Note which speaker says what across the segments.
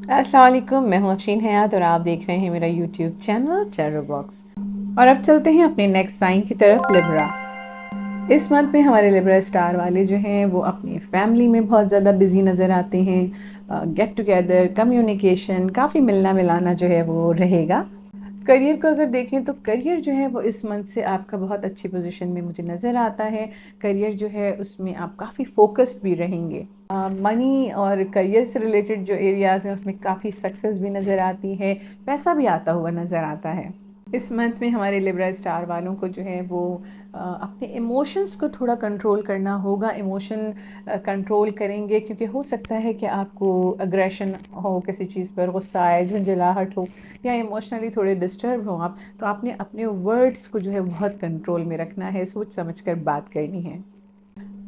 Speaker 1: अस्सलाम वालेकुम, मैं हूँ अफशीन हयात और आप देख रहे हैं मेरा यूट्यूब चैनल टैरो बॉक्स। और अब चलते हैं अपने नेक्स्ट साइन की तरफ, लिब्रा। इस मंथ में हमारे लिब्रा स्टार वाले जो हैं वो अपनी फैमिली में बहुत ज़्यादा बिजी नज़र आते हैं। गेट टुगेदर, कम्युनिकेशन, काफ़ी मिलना मिलाना जो है वो रहेगा। करियर को अगर देखें तो करियर जो है वो इस मंथ से आपका बहुत अच्छी पोजीशन में मुझे नज़र आता है। करियर जो है उसमें आप काफ़ी फोकस्ड भी रहेंगे। मनी और करियर से रिलेटेड जो एरियाज़ हैं उसमें काफ़ी सक्सेस भी नज़र आती है, पैसा भी आता हुआ नज़र आता है। इस मंथ में हमारे लिब्रा स्टार वालों को जो है वो अपने इमोशंस को थोड़ा कंट्रोल करना होगा। इमोशन कंट्रोल करेंगे क्योंकि हो सकता है कि आपको अग्रेशन हो, किसी चीज़ पर गुस्सा आए, झुंझलाहट हो या इमोशनली थोड़े डिस्टर्ब हो आप, तो आपने अपने वर्ड्स को जो है बहुत कंट्रोल में रखना है, सोच समझ कर बात करनी है।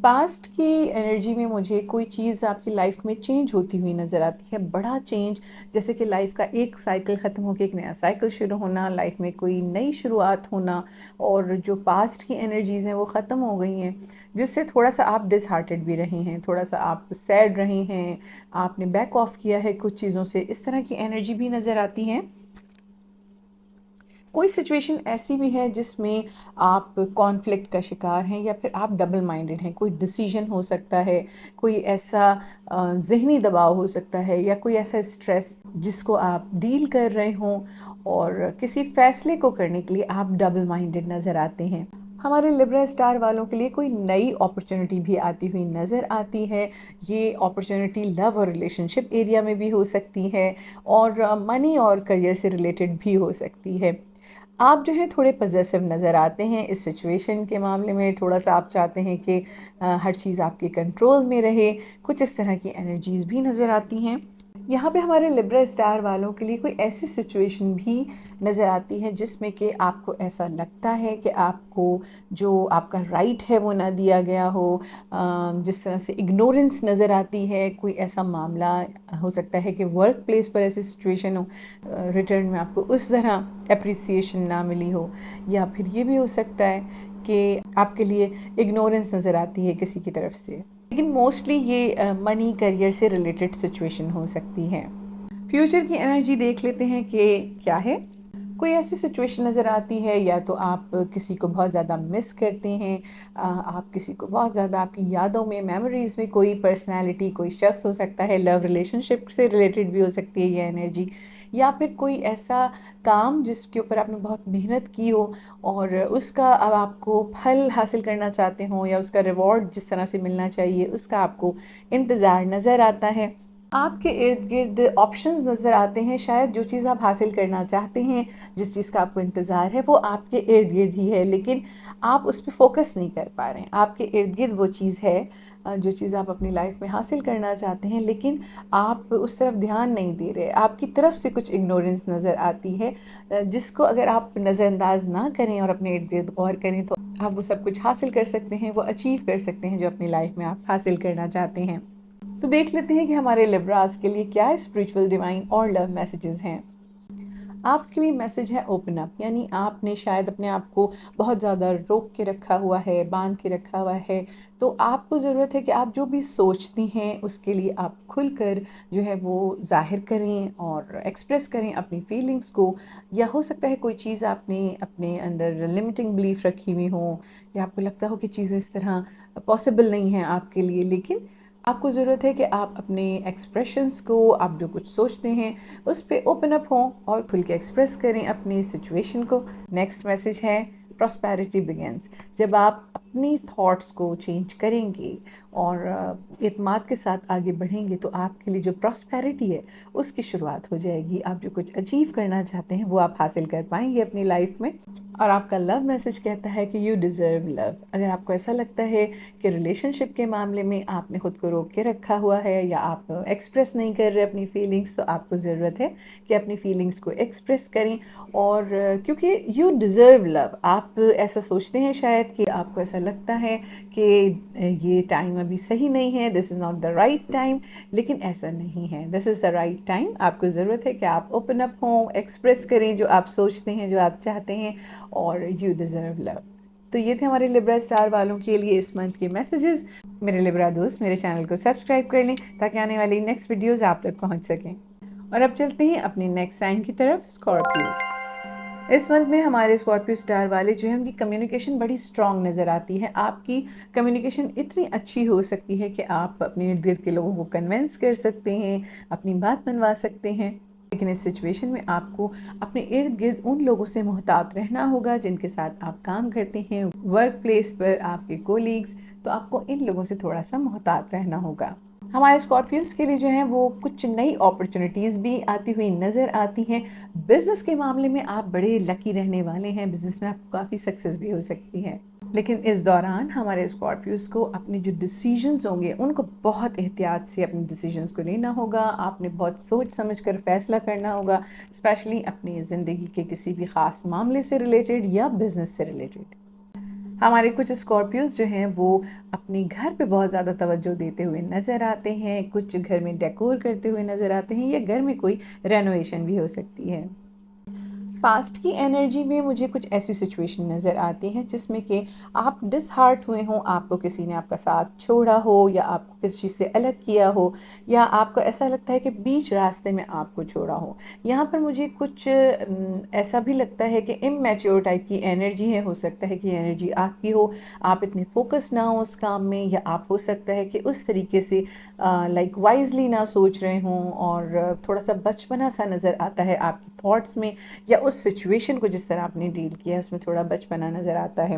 Speaker 1: पास्ट की एनर्जी में मुझे कोई चीज़ आपकी लाइफ में चेंज होती हुई नज़र आती है, बड़ा चेंज, जैसे कि लाइफ का एक साइकिल ख़त्म होकर एक नया साइकिल शुरू होना, लाइफ में कोई नई शुरुआत होना। और जो पास्ट की एनर्जीज़ हैं वो ख़त्म हो गई हैं, जिससे थोड़ा सा आप डिसहार्टेड भी रही हैं, थोड़ा सा आप सैड रही हैं, आपने बैक ऑफ किया है कुछ चीज़ों से, इस तरह की एनर्जी भी नज़र आती हैं। कोई सिचुएशन ऐसी भी है जिसमें आप कॉन्फ्लिक्ट का शिकार हैं या फिर आप डबल माइंडेड हैं, कोई डिसीजन हो सकता है, कोई ऐसा ज़हनी दबाव हो सकता है या कोई ऐसा स्ट्रेस जिसको आप डील कर रहे हों, और किसी फ़ैसले को करने के लिए आप डबल माइंडेड नज़र आते हैं। हमारे लिब्रा स्टार वालों के लिए कोई नई अपॉर्चुनिटी भी आती हुई नज़र आती है। ये अपॉर्चुनिटी लव और रिलेशनशिप एरिया में भी हो सकती है और मनी और करियर से रिलेटेड भी हो सकती है। आप जो है थोड़े पजेसिव नज़र आते हैं इस सिचुएशन के मामले में, थोड़ा-सा आप चाहते हैं कि हर चीज़ आपके कंट्रोल में रहे, कुछ इस तरह की एनर्जीज़ भी नज़र आती हैं। यहाँ पे हमारे लिब्रा स्टार वालों के लिए कोई ऐसी सिचुएशन भी नज़र आती है जिसमें कि आपको ऐसा लगता है कि आपको जो आपका राइट है वो ना दिया गया हो। जिस तरह से इग्नोरेंस नज़र आती है, कोई ऐसा मामला हो सकता है कि वर्क प्लेस पर ऐसी सिचुएशन हो, रिटर्न में आपको उस तरह अप्रिसिएशन ना मिली हो, या फिर ये भी हो सकता है कि आपके लिए इग्नोरेंस नज़र आती है किसी की तरफ से। लेकिन मोस्टली ये मनी करियर से रिलेटेड सिचुएशन हो सकती है। फ्यूचर की एनर्जी देख लेते हैं कि क्या है। कोई ऐसी सिचुएशन नज़र आती है, या तो आप किसी को बहुत ज़्यादा मिस करते हैं, आप किसी को बहुत ज़्यादा, आपकी यादों में, मेमोरीज़ में कोई पर्सनैलिटी, कोई शख्स हो सकता है, लव रिलेशनशिप से रिलेटेड भी हो सकती है ये एनर्जी, या फिर कोई ऐसा काम जिसके ऊपर आपने बहुत मेहनत की हो और उसका अब आपको फल हासिल करना चाहते हो, या उसका रिवॉर्ड जिस तरह से मिलना चाहिए उसका आपको इंतज़ार नज़र आता है। आपके इर्द गिर्द ऑप्शंस नज़र आते हैं, शायद जो चीज़ आप हासिल करना चाहते हैं, जिस चीज़ का आपको इंतज़ार है, वो आपके इर्द गिर्द ही है, लेकिन आप उस पर फोकस नहीं कर पा रहे हैं। आपके इर्द गिर्द वो चीज़ है, जो चीज़ आप अपनी लाइफ में हासिल करना चाहते हैं, लेकिन आप उस तरफ ध्यान नहीं दे रहे, आपकी तरफ से कुछ इग्नोरेंस नज़र आती है, जिसको अगर आप नज़रअंदाज ना करें और अपने इर्द गिर्द गौर करें तो आप वो सब कुछ हासिल कर सकते हैं, वो अचीव कर सकते हैं जो अपनी लाइफ में आप हासिल करना चाहते हैं। तो देख लेते हैं कि हमारे लिब्रास के लिए क्या स्पिरिचुअल, डिवाइन और लव मैसेजेस हैं। आपके लिए मैसेज है ओपन अप, यानी आपने शायद अपने आप को बहुत ज़्यादा रोक के रखा हुआ है, बांध के रखा हुआ है, तो आपको ज़रूरत है कि आप जो भी सोचती हैं उसके लिए आप खुलकर जो है वो ज़ाहिर करें और एक्सप्रेस करें अपनी फीलिंग्स को। या हो सकता है कोई चीज़ आपने अपने अंदर लिमिटिंग बिलीफ रखी हुई हो, या आपको लगता हो कि चीज़ें इस तरह पॉसिबल नहीं हैं आपके लिए, लेकिन आपको ज़रूरत है कि आप अपने एक्सप्रेशंस को, आप जो कुछ सोचते हैं उस पे ओपन अप हों और खुल के एक्सप्रेस करें अपनी सिचुएशन को। नेक्स्ट मैसेज है प्रॉस्पेरिटी बिगिंस। जब आप अपनी थॉट्स को चेंज करेंगे और इत्मीनान के साथ आगे बढ़ेंगे तो आपके लिए जो प्रॉस्पेरिटी है उसकी शुरुआत हो जाएगी। आप जो कुछ अचीव करना चाहते हैं वो आप हासिल कर पाएंगे अपनी लाइफ में। और आपका लव मैसेज कहता है कि यू डिज़र्व लव। अगर आपको ऐसा लगता है कि रिलेशनशिप के मामले में आपने ख़ुद को रोक के रखा हुआ है या आप एक्सप्रेस नहीं कर रहे अपनी फीलिंग्स, तो आपको ज़रूरत है कि अपनी फीलिंग्स को एक्सप्रेस करें। और क्योंकि यू डिज़र्व लव, आप ऐसा सोचते हैं शायद कि आपको ऐसा लगता है कि ये टाइम अभी सही नहीं है, this is not the right time, लेकिन ऐसा नहीं है, this is the right time. आपको ज़रूरत है कि आप ओपन अप हों, एक्सप्रेस करें जो आप सोचते हैं, जो आप चाहते हैं, और यू डिज़र्व लव। तो ये थे हमारे लिब्रा स्टार वालों के लिए इस मंथ के मैसेजेस। मेरे लिब्रा दोस्त मेरे चैनल को सब्सक्राइब कर लें ताकि आने वाली नेक्स्ट वीडियोस आप तक पहुंच सकें। और अब चलते हैं अपने नेक्स्ट साइन की तरफ, स्कॉर्पियो। इस मंथ में हमारे स्कॉर्पियो स्टार वाले जो है उनकी कम्युनिकेशन बड़ी स्ट्रांग नज़र आती है। आपकी कम्युनिकेशन इतनी अच्छी हो सकती है कि आप अपने इर्द गिर्द के लोगों को कन्विंस कर सकते हैं, अपनी बात मनवा सकते हैं। लेकिन इस सिचुएशन में आपको अपने इर्द गिर्द उन लोगों से मुहतात रहना होगा जिनके साथ आप काम करते हैं, वर्क प्लेस पर आपके कोलीग्स, तो आपको इन लोगों से थोड़ा सा मुहतात रहना होगा। हमारे स्कॉर्पियोज के लिए जो है वो कुछ नई अपॉर्चुनिटीज़ भी आती हुई नज़र आती हैं। बिज़नेस के मामले में आप बड़े लकी रहने वाले हैं, बिज़नेस में आपको काफ़ी सक्सेस भी हो सकती है। लेकिन इस दौरान हमारे स्कॉर्पियोज को अपने जो डिसीजंस होंगे उनको बहुत एहतियात से अपने डिसीजंस को लेना होगा। आपने बहुत सोच समझ कर फैसला करना होगा, स्पेशली अपनी ज़िंदगी के किसी भी ख़ास मामले से रिलेटेड या बिज़नेस से रिलेटेड। हमारे कुछ स्कॉर्पियोज जो हैं वो अपने घर पे बहुत ज़्यादा तवज्जो देते हुए नज़र आते हैं, कुछ घर में डेकोर करते हुए नज़र आते हैं, या घर में कोई रेनोवेशन भी हो सकती है। पास्ट की एनर्जी में मुझे कुछ ऐसी सिचुएशन नज़र आती है जिसमें कि आप डिसहार्ट हुए हों, आपको किसी ने आपका साथ छोड़ा हो या आपको किसी चीज़ से अलग किया हो, या आपको ऐसा लगता है कि बीच रास्ते में आपको छोड़ा हो। यहाँ पर मुझे कुछ ऐसा भी लगता है कि इमैच्योर टाइप की एनर्जी है। हो सकता है कि एनर्जी आपकी हो, आप इतने फोकस ना हो उस काम में, या आप हो सकता है कि उस तरीके से लाइक वाइजली ना सोच रहे हों, और थोड़ा सा बचपना सा नज़र आता है आपकी थॉट्स में, या उस सिचुएशन को जिस तरह आपने डील किया है उसमें थोड़ा बचपना नज़र आता है।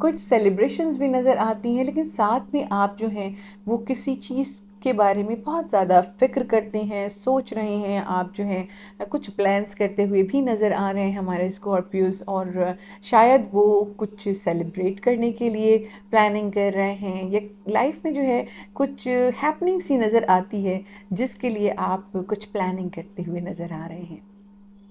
Speaker 1: कुछ सेलिब्रेशंस भी नज़र आती हैं, लेकिन साथ में आप जो हैं वो किसी चीज़ के बारे में बहुत ज़्यादा फ़िक्र करते हैं, सोच रहे हैं। आप जो हैं कुछ प्लान्स करते हुए भी नज़र आ रहे हैं हमारे स्कॉर्पियोज़, और शायद वो कुछ सेलिब्रेट करने के लिए प्लानिंग कर रहे हैं, या लाइफ में जो है कुछ हैपनिंग सी नज़र आती है जिसके लिए आप कुछ प्लानिंग करते हुए नज़र आ रहे हैं।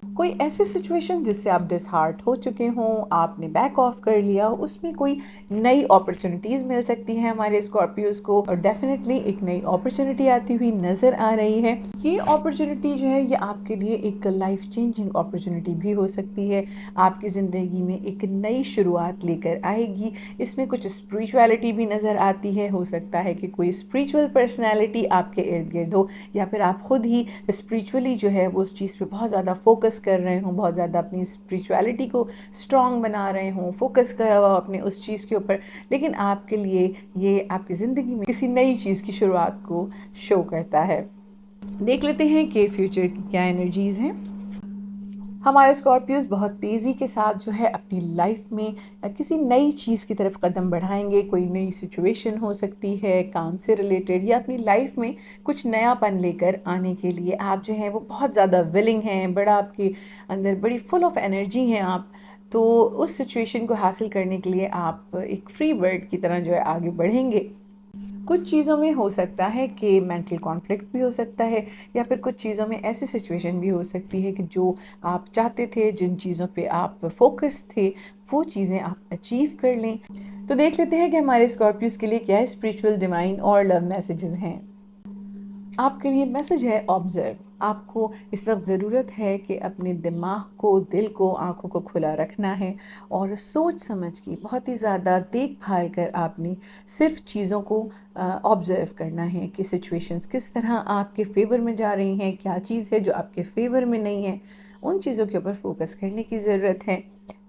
Speaker 1: कोई ऐसी सिचुएशन जिससे आप डिसहार्ट हो चुके हों, आपने बैक ऑफ कर लिया, उसमें कोई नई अपॉर्चुनिटीज़ मिल सकती हैं हमारे स्कॉर्पियोज़ को, और डेफिनेटली एक नई अपॉर्चुनिटी आती हुई नज़र आ रही है। ये अपॉर्चुनिटी जो है ये आपके लिए एक लाइफ चेंजिंग अपॉर्चुनिटी भी हो सकती है, आपकी ज़िंदगी में एक नई शुरुआत लेकर आएगी। इसमें कुछ स्पिरिचुअलिटी भी नज़र आती है। हो सकता है कि कोई स्पिरिचुअल पर्सनैलिटी आपके इर्द गिर्द हो, या फिर आप खुद ही स्पिरिचुअली जो है वो उस चीज़ पे बहुत ज़्यादा फोकस कर रहे हों, बहुत ज़्यादा अपनी स्पिरिचुअलिटी को स्ट्रॉन्ग बना रहे हों, फोकस करा हुआ अपने उस चीज़ के ऊपर। लेकिन आपके लिए ये आपकी ज़िंदगी में किसी नई चीज़ की शुरुआत को शो करता है। देख लेते हैं कि फ्यूचर की क्या एनर्जीज़ हैं। हमारे स्कॉर्पियोज बहुत तेज़ी के साथ जो है अपनी लाइफ में किसी नई चीज़ की तरफ कदम बढ़ाएंगे। कोई नई सिचुएशन हो सकती है काम से रिलेटेड, या अपनी लाइफ में कुछ नयापन लेकर आने के लिए आप जो हैं वो बहुत ज़्यादा विलिंग हैं, बड़ा आपके अंदर बड़ी फुल ऑफ एनर्जी हैं आप। तो उस सिचुएशन को हासिल करने के लिए आप एक फ्री बर्ड की तरह जो है आगे बढ़ेंगे। कुछ चीज़ों में हो सकता है कि मेंटल कॉन्फ्लिक्ट भी हो सकता है, या फिर कुछ चीज़ों में ऐसी सिचुएशन भी हो सकती है कि जो आप चाहते थे, जिन चीज़ों पे आप फोकस थे, वो चीज़ें आप अचीव कर लें। तो देख लेते हैं कि हमारे स्कॉर्पियोज के लिए क्या स्पिरिचुअल, डिवाइन और लव मैसेजेस हैं। आपके लिए मैसेज है ऑब्जर्व। आपको इस वक्त ज़रूरत है कि अपने दिमाग को, दिल को, आँखों को खुला रखना है, और सोच समझ के बहुत ही ज़्यादा देखभाल कर आपने सिर्फ चीज़ों को ऑब्ज़र्व करना है कि सिचुएशंस किस तरह आपके फेवर में जा रही हैं, क्या चीज़ है जो आपके फेवर में नहीं है। उन चीज़ों के ऊपर फोकस करने की ज़रूरत है।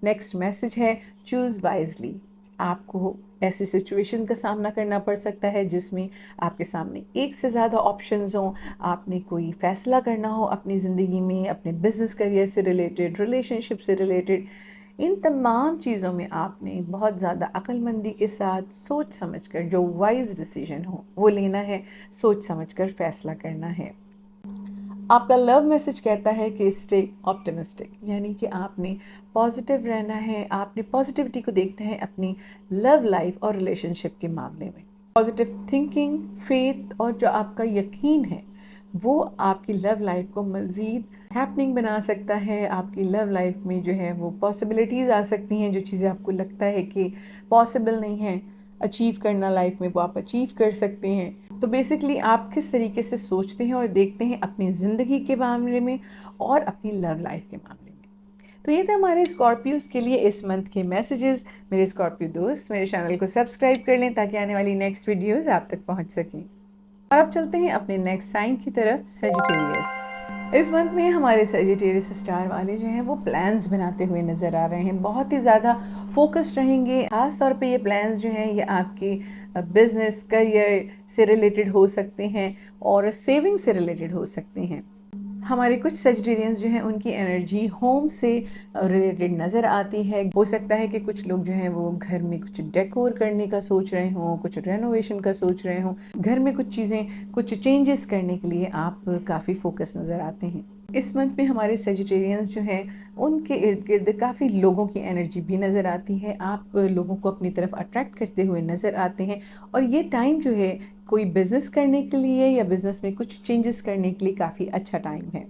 Speaker 1: नेक्स्ट मैसेज है चूज़ वाइजली। आपको ऐसी सिचुएशन का सामना करना पड़ सकता है जिसमें आपके सामने एक से ज़्यादा ऑप्शंस हों, आपने कोई फ़ैसला करना हो अपनी ज़िंदगी में, अपने बिज़नेस करियर से रिलेटेड, रिलेशनशिप से रिलेटेड। इन तमाम चीज़ों में आपने बहुत ज़्यादा अक्लमंदी के साथ सोच समझकर जो वाइज डिसीजन हो वो लेना है, सोच समझकर फ़ैसला करना है। आपका लव मैसेज कहता है कि स्टे ऑप्टिमिस्टिक, यानी कि आपने पॉजिटिव रहना है, आपने पॉजिटिविटी को देखना है अपनी लव लाइफ और रिलेशनशिप के मामले में। पॉजिटिव थिंकिंग, फेथ और जो आपका यकीन है वो आपकी लव लाइफ को मज़ीद हैपनिंग बना सकता है। आपकी लव लाइफ में जो है वो पॉसिबिलिटीज़ आ सकती हैं, जो चीज़ें आपको लगता है कि पॉसिबल नहीं है अचीव करना लाइफ में, वो आप अचीव कर सकते हैं। तो बेसिकली आप किस तरीके से सोचते हैं और देखते हैं अपनी ज़िंदगी के मामले में और अपनी लव लाइफ के मामले में। तो ये थे हमारे स्कॉर्पियोज के लिए इस मंथ के मैसेजेस। मेरे स्कॉर्पियो दोस्त मेरे चैनल को सब्सक्राइब कर लें ताकि आने वाली नेक्स्ट वीडियोस आप तक पहुंच सकें। और अब चलते हैं अपने नेक्स्ट साइन की तरफ, सजिटेरियस। इस मंथ में हमारे सजिटेरियस स्टार वाले जो हैं वो प्लान्स बनाते हुए नज़र आ रहे हैं, बहुत ही ज़्यादा फोकस्ड रहेंगे। ख़ास तौर पे ये प्लान्स जो हैं ये आपके बिजनेस करियर से रिलेटेड हो सकते हैं और सेविंग से रिलेटेड हो सकते हैं। हमारे कुछ सजिटेरियंस जो हैं उनकी एनर्जी होम से रिलेटेड नज़र आती है। हो सकता है कि कुछ लोग जो हैं वो घर में कुछ डेकोर करने का सोच रहे हों, कुछ रेनोवेशन का सोच रहे हों, घर में कुछ चीज़ें कुछ चेंजेस करने के लिए आप काफ़ी फोकस नज़र आते हैं। इस मंथ में हमारे सजिटेरियंस जो हैं उनके इर्द गिर्द काफ़ी लोगों की एनर्जी भी नज़र आती है। आप लोगों को अपनी तरफ अट्रैक्ट करते हुए नज़र आते हैं और ये टाइम जो है कोई बिज़नेस करने के लिए या बिज़नेस में कुछ चेंजेस करने के लिए काफ़ी अच्छा टाइम है।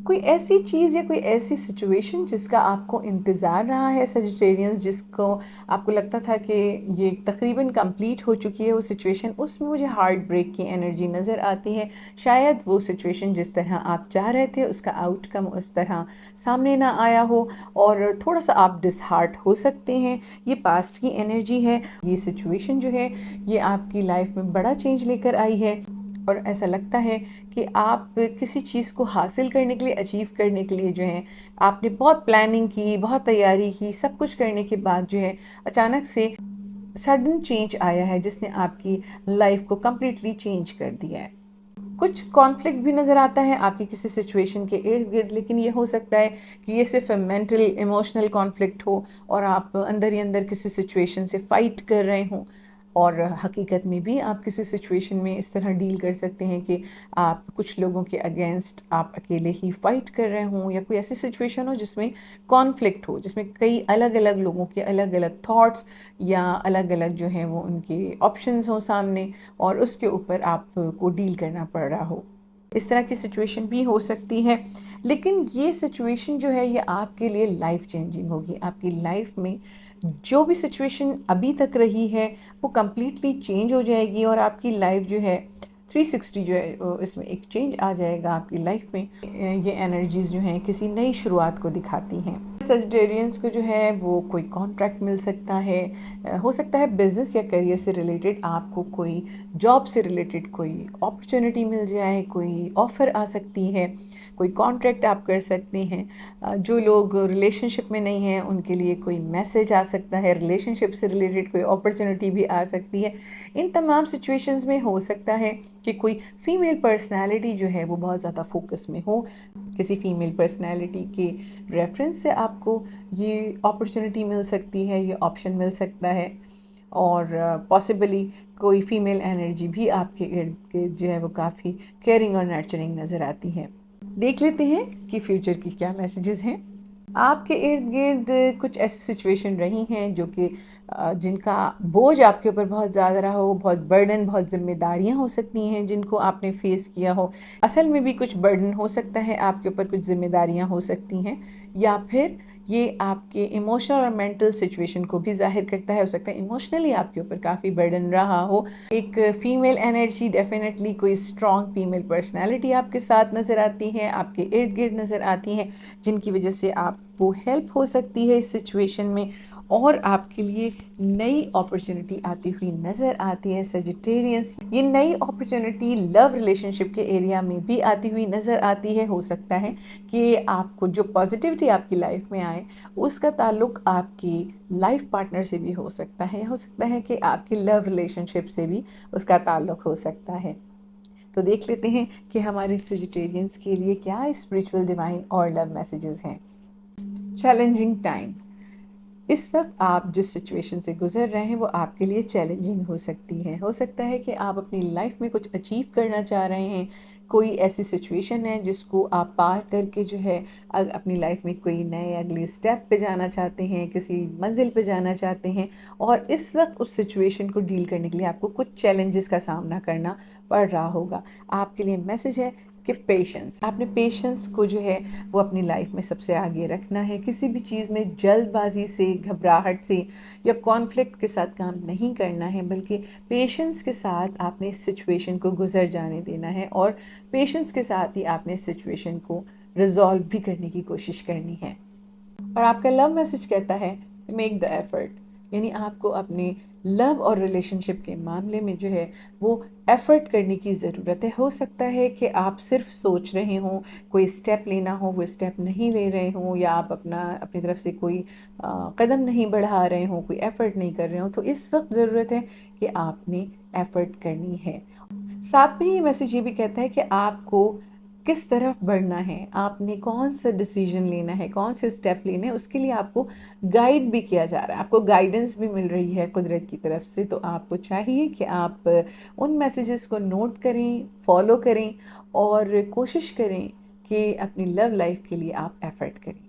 Speaker 1: कोई ऐसी चीज़ या कोई ऐसी सिचुएशन जिसका आपको इंतज़ार रहा है सजिटेरियंस, जिसको आपको लगता था कि ये तकरीबन कंप्लीट हो चुकी है वो सिचुएशन, उसमें मुझे हार्ट ब्रेक की एनर्जी नज़र आती है। शायद वो सिचुएशन जिस तरह आप चाह रहे थे उसका आउटकम उस तरह सामने ना आया हो और थोड़ा सा आप डिसहार्ट हो सकते हैं। ये पास्ट की एनर्जी है। ये सिचुएशन जो है ये आपकी लाइफ में बड़ा चेंज लेकर आई है और ऐसा लगता है कि आप किसी चीज़ को हासिल करने के लिए, अचीव करने के लिए जो है आपने बहुत प्लानिंग की, बहुत तैयारी की, सब कुछ करने के बाद जो है अचानक से सडन चेंज आया है जिसने आपकी लाइफ को कम्प्लीटली चेंज कर दिया है। कुछ कॉन्फ्लिक्ट भी नज़र आता है आपकी किसी सिचुएशन के इर्द गिर्द, लेकिन ये हो सकता है कि ये सिर्फ मेंटल इमोशनल कॉन्फ्लिक्ट हो और आप अंदर ही अंदर किसी सिचुएशन से फाइट कर रहे हों। और हकीकत में भी आप किसी सिचुएशन में इस तरह डील कर सकते हैं कि आप कुछ लोगों के अगेंस्ट आप अकेले ही फाइट कर रहे हों या कोई ऐसी सिचुएशन हो जिसमें कॉन्फ्लिक्ट हो, जिसमें कई अलग अलग लोगों के अलग अलग थॉट्स या अलग अलग जो हैं वो उनके ऑप्शंस हों सामने और उसके ऊपर आपको डील करना पड़ रहा हो। इस तरह की सिचुएशन भी हो सकती है, लेकिन ये सिचुएशन जो है ये आपके लिए लाइफ चेंजिंग होगी। आपकी लाइफ में जो भी सिचुएशन अभी तक रही है वो कम्प्लीटली चेंज हो जाएगी और आपकी लाइफ जो है 360 जो है इसमें एक चेंज आ जाएगा आपकी लाइफ में। ये एनर्जीज जो हैं किसी नई शुरुआत को दिखाती हैं। सजिटेरियंस को जो है वो कोई कॉन्ट्रैक्ट मिल सकता है, हो सकता है बिजनेस या करियर से रिलेटेड आपको कोई जॉब से रिलेटेड कोई अपॉर्चुनिटी मिल जाए, कोई ऑफ़र आ सकती है, कोई कॉन्ट्रैक्ट आप कर सकते हैं। जो लोग रिलेशनशिप में नहीं हैं उनके लिए कोई मैसेज आ सकता है, रिलेशनशिप से रिलेटेड कोई अपॉर्चुनिटी भी आ सकती है। इन तमाम सिचुएशंस में हो सकता है कि कोई फीमेल पर्सनालिटी जो है वो बहुत ज़्यादा फोकस में हो। किसी फीमेल पर्सनालिटी के रेफरेंस से आपको ये अपॉर्चुनिटी मिल सकती है, ये ऑप्शन मिल सकता है और पॉसिबली कोई फीमेल एनर्जी भी आपके इर्द गिर्द जो है वो काफ़ी केयरिंग और नर्चरिंग नज़र आती है। देख लेते हैं कि फ्यूचर की क्या मैसेजेस हैं। आपके इर्द गिर्द कुछ ऐसी सिचुएशन रही हैं जो कि जिनका बोझ आपके ऊपर बहुत ज़्यादा रहा हो, बहुत बर्डन, बहुत जिम्मेदारियां हो सकती हैं जिनको आपने फेस किया हो। असल में भी कुछ बर्डन हो सकता है आपके ऊपर, कुछ जिम्मेदारियां हो सकती हैं, या फिर ये आपके इमोशनल और मेंटल सिचुएशन को भी जाहिर करता है। हो सकता है इमोशनली आपके ऊपर काफ़ी बर्डन रहा हो। एक फीमेल एनर्जी, डेफिनेटली कोई स्ट्रॉन्ग फीमेल पर्सनालिटी आपके साथ नज़र आती है, आपके इर्द गिर्द नज़र आती हैं, जिनकी वजह से आपको हेल्प हो सकती है इस सिचुएशन में और आपके लिए नई अपॉर्चुनिटी आती हुई नज़र आती है। सजिटेरियंस, ये नई अपॉर्चुनिटी लव रिलेशनशिप के एरिया में भी आती हुई नज़र आती है। हो सकता है कि आपको जो पॉजिटिविटी आपकी लाइफ में आए उसका ताल्लुक आपकी लाइफ पार्टनर से भी हो सकता है, हो सकता है कि आपकी लव रिलेशनशिप से भी उसका ताल्लुक हो सकता है। तो देख लेते हैं कि हमारे सजिटेरियंस के लिए क्या स्पिरिचुअल, डिवाइन और लव मैसेजेस हैं। Challenging times. इस वक्त आप जिस सिचुएशन से गुजर रहे हैं वो आपके लिए चैलेंजिंग हो सकती है। हो सकता है कि आप अपनी लाइफ में कुछ अचीव करना चाह रहे हैं, कोई ऐसी सिचुएशन है जिसको आप पार करके जो है अपनी लाइफ में कोई नए अगले स्टेप पे जाना चाहते हैं, किसी मंजिल पे जाना चाहते हैं और इस वक्त उस सिचुएशन को डील करने के लिए आपको कुछ चैलेंजेस का सामना करना पड़ रहा होगा। आपके लिए मैसेज है कि पेशेंस, आपने पेशेंस को जो है वो अपनी लाइफ में सबसे आगे रखना है। किसी भी चीज़ में जल्दबाजी से, घबराहट से या कॉन्फ्लिक्ट के साथ काम नहीं करना है, बल्कि पेशेंस के साथ आपने इस सिचुएशन को गुजर जाने देना है और पेशेंस के साथ ही आपने इस सिचुएशन को रिजॉल्व भी करने की कोशिश करनी है। और आपका लव मैसेज कहता है मेक द एफर्ट, यानी आपको अपने लव और रिलेशनशिप के मामले में जो है वो एफ़र्ट करने की ज़रूरत है। हो सकता है कि आप सिर्फ सोच रहे हों, कोई स्टेप लेना हो वो स्टेप नहीं ले रहे हों, या आप अपनी तरफ से कोई कदम नहीं बढ़ा रहे हों, कोई एफ़र्ट नहीं कर रहे हों, तो इस वक्त ज़रूरत है कि आपने एफ़र्ट करनी है। साथ में ही मैसेज ये भी कहता है कि आपको किस तरफ बढ़ना है, आपने कौन सा डिसीजन लेना है, कौन से स्टेप लेने हैं, उसके लिए आपको गाइड भी किया जा रहा है, आपको गाइडेंस भी मिल रही है कुदरत की तरफ से। तो आपको चाहिए कि आप उन मैसेजेस को नोट करें, फॉलो करें और कोशिश करें कि अपनी लव लाइफ के लिए आप एफर्ट करें।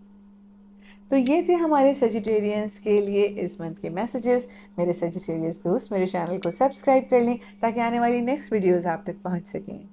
Speaker 1: तो ये थे हमारे सजिटेरियंस के लिए इस मंथ के मैसेजेस। मेरे सजिटेरियंस दोस्त मेरे चैनल को सब्सक्राइब कर लें ताकि आने वाली नेक्स्ट वीडियोज़ आप तक पहुंच सकें।